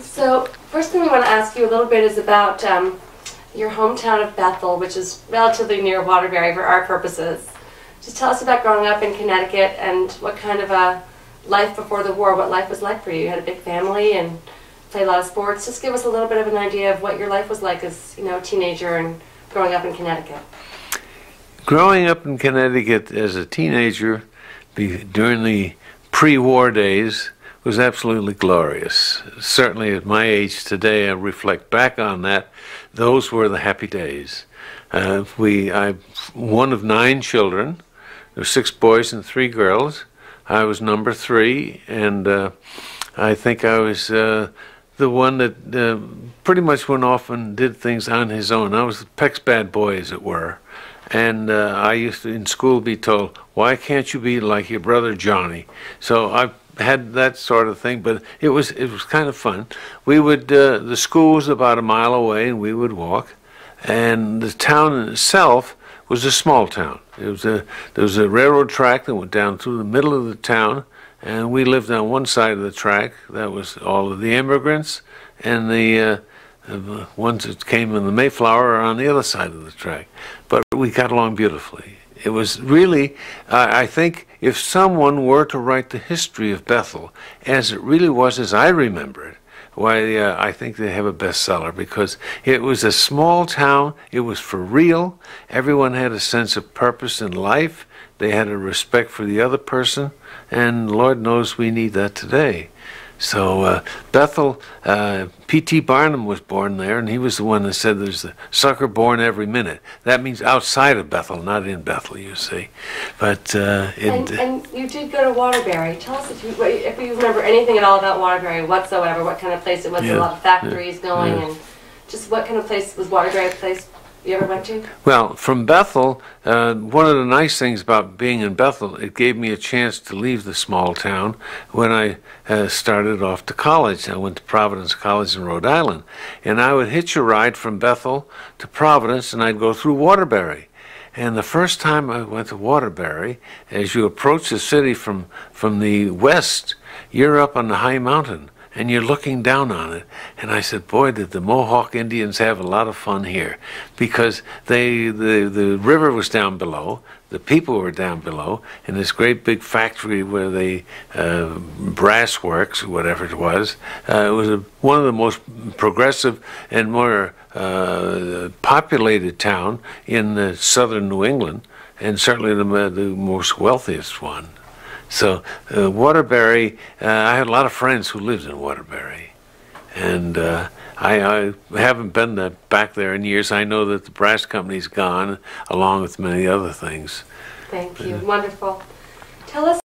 So, first thing we want to ask you a little bit is about your hometown of Bethel, which is relatively near Waterbury for our purposes. Just tell us about growing up in Connecticut and what kind of a life before the war, what life was like for you. You had a big family and played a lot of sports. Just give us a little bit of an idea of what your life was like as, you know, a teenager and growing up in Connecticut. Growing up in Connecticut as a teenager during the pre-war days was absolutely glorious. Certainly at my age today, I reflect back on that. Those were the happy days. I'm one of 9 children. There were 6 boys and 3 girls. I was number 3, and I think I was the one that pretty much went off and did things on his own. I was Peck's bad boy, as it were. And I used to, in school, be told, why can't you be like your brother Johnny? So I had that sort of thing, but it was kind of fun. We would, the school was about a mile away, and we would walk. And the town in itself was a small town. There was a railroad track that went down through the middle of the town, and we lived on one side of the track. That was all of the immigrants, and the ones that came in the Mayflower are on the other side of the track. But we got along beautifully. It was really, I think, if someone were to write the history of Bethel as it really was as I remember it, why, I think they have a bestseller, because it was a small town, it was for real, everyone had a sense of purpose in life, they had a respect for the other person, and Lord knows we need that today. So Bethel, P.T. Barnum was born there, and he was the one that said there's a sucker born every minute. That means outside of Bethel, not in Bethel, you see. But and you did go to Waterbury. Tell us if you remember anything at all about Waterbury whatsoever, what kind of place it was, a lot of factories going, and just what kind of place was Waterbury a place you ever went to? Well, from Bethel, one of the nice things about being in Bethel, it gave me a chance to leave the small town when I started off to college. I went to Providence College in Rhode Island, and I would hitch a ride from Bethel to Providence, and I'd go through Waterbury. And the first time I went to Waterbury, as you approach the city from the west, you're up on the high mountain, and you're looking down on it. And I said, boy, did the Mohawk Indians have a lot of fun here, because the river was down below, the people were down below, and this great big factory where they brass works, or whatever it was one of the most progressive and more populated town in southern New England, and certainly the most wealthiest one. So Waterbury, I had a lot of friends who lived in Waterbury, and I haven't been back there in years. I know that the brass company's gone, along with many other things. Thank you. Wonderful. Tell us